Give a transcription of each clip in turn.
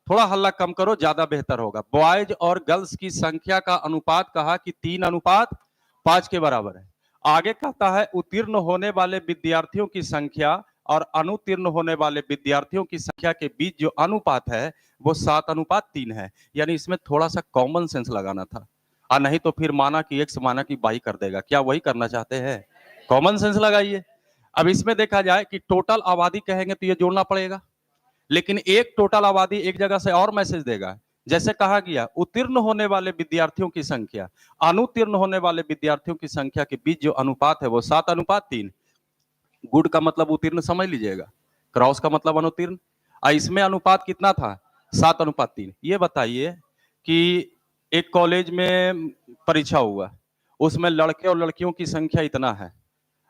थोड़ा हल्ला कम करो, ज्यादा बेहतर होगा। बॉयज और गर्ल्स की संख्या का अनुपात कहा कि 3:5 के बराबर है। आगे कहता है उत्तीर्ण होने वाले विद्यार्थियों की संख्या और अनुत्तीर्ण होने वाले विद्यार्थियों की संख्या के बीच जो अनुपात है वो 7:3 है। यानी इसमें थोड़ा सा कॉमन सेंस लगाना था, और नहीं तो फिर माना कि एक्स माना कि वाई कर देगा। क्या वही करना चाहते हैं? कॉमन सेंस लगाइए। अब इसमें देखा जाए कि टोटल आबादी कहेंगे तो ये जोड़ना पड़ेगा, लेकिन एक टोटल आबादी एक जगह से और मैसेज देगा। जैसे कहा गया उत्तीर्ण होने वाले विद्यार्थियों की संख्या अनुत्तीर्ण होने वाले विद्यार्थियों की संख्या के बीच जो अनुपात है वो 7:3। गुड का मतलब उत्तीर्ण समझ लीजिएगा, क्रॉस का मतलब अनुत्तीर्ण। इसमें अनुपात कितना था? 7:3। ये बताइए कि एक कॉलेज में परीक्षा हुआ, उसमें लड़के और लड़कियों की संख्या इतना है,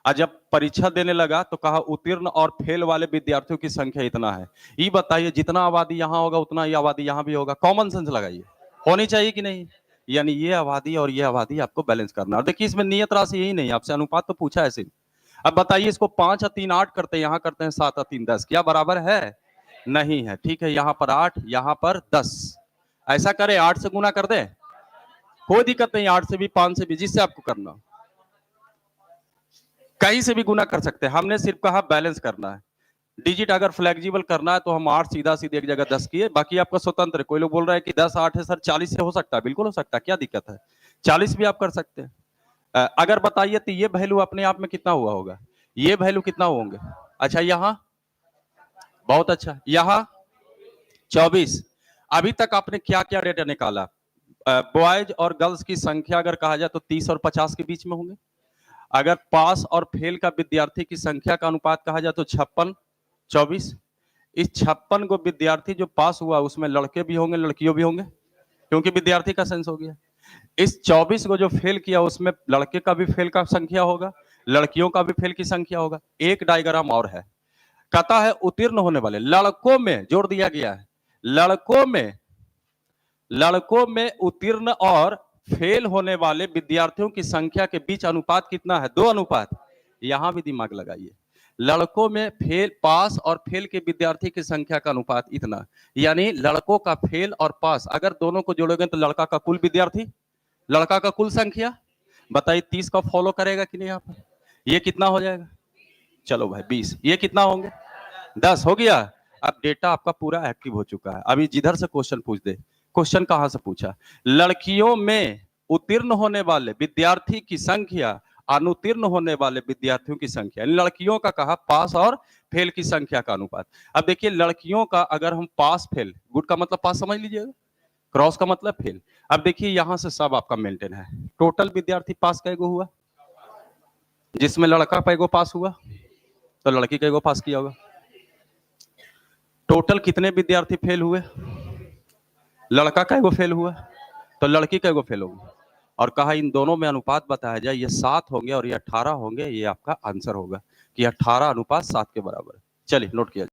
और जब परीक्षा देने लगा तो कहा उत्तीर्ण और फेल वाले विद्यार्थियों की संख्या इतना है। ये बताइए जितना आबादी यहां होगा उतना ही आबादी यहां भी होगा। कॉमन सेंस लगाइए, होनी चाहिए कि नहीं? यानी ये आबादी और ये आबादी आपको बैलेंस करना। और देखिए इसमें नियत राशि यही नहीं, आपसे अनुपात तो पूछा है सिर्फ। अब बताइए इसको 5 और 3 8 करते हैं, यहां करते हैं 7 और 3 10, क्या बराबर है? नहीं है। ठीक है, यहां पर 8, यहां पर 10। ऐसा करें 8 से गुना कर दें, कोई दिक्कत नहीं, 8 से भी 5 से भी, जिससे आपको करना कहीं से भी गुना कर सकते हैं। हमने सिर्फ कहा बैलेंस करना है। डिजिट अगर फ्लेक्सिबल करना है तो हम 8 सीधा सीधे एक जगह 10 किए, बाकी आपका स्वतंत्र है। कोई लोग बोल रहा है कि 10 8 है सर, 40 से हो सकता है, बिल्कुल हो सकता है, क्या दिक्कत है? 40 भी आप कर सकते हैं। अगर बताइए तो ये वैल्यू अपने आप में कितना हुआ होगा, ये वैल्यू कितना होंगे? अच्छा यहाँ बहुत अच्छा, यहाँ 24। अभी तक आपने क्या क्या डेटा निकाला? बॉयज और गर्ल्स की संख्या अगर कहा जाए तो 30 और 50 के बीच में होंगे। अगर पास और फेल का विद्यार्थी की संख्या का अनुपात कहा जाए तो 56 24। इस 56 को विद्यार्थी जो पास हुआ उसमें लड़के भी होंगे लड़कियों भी होंगे, क्योंकि विद्यार्थी का सेंस हो गया। इस 24 को जो फेल किया उसमें लड़के का भी फेल का संख्या होगा, लड़कियों का भी फेल की संख्या होगा। एक डायग्राम और है, कहता है उत्तीर्ण होने वाले लड़कों में जोड़ दिया गया है, लड़कों में उत्तीर्ण और फेल होने वाले विद्यार्थियों की संख्या के बीच अनुपात कितना है? 2 अनुपात। यहां भी दिमाग लगाइए, लड़कों में फेल पास और फेल के विद्यार्थी की संख्या का अनुपात इतना, यानी लड़कों का फेल और पास अगर दोनों को जोड़ोगे तो लड़का का कुल विद्यार्थी, लड़का का कुल संख्या बताइए 30 का फॉलो करेगा कि नहीं? यहाँ पर ये कितना हो जाएगा? चलो भाई 20, ये कितना होंगे? 10 हो गया। अब डेटा आपका पूरा एक्टिव हो चुका है। अभी जिधर से क्वेश्चन पूछ दे, क्वेश्चन कहां से पूछा? लड़कियों में उत्तीर्ण होने वाले विद्यार्थी की संख्या अनुत्तीर्ण होने वाले विद्यार्थियों की संख्या, लड़कियों का कहा पास और फेल की संख्या का अनुपात। अब देखिए लड़कियों का अगर हम पास फेल, गुड का मतलब पास समझ लीजिएगा, क्रॉस का मतलब फेल। अब देखिए यहां से सब आपका मेंटेन है। टोटल विद्यार्थी पास कैगो हुआ? जिसमें लड़का पैगो पास हुआ तो लड़की कैगो पास किया होगा। टोटल कितने विद्यार्थी फेल हुए? लड़का कैगो फेल हुआ तो लड़की कैगो फेल होगी। और कहा इन दोनों में अनुपात बताया जाए, ये 7 होंगे और ये 18 होंगे। ये आपका आंसर होगा कि 18:7 के बराबर है। चलिए नोट किया।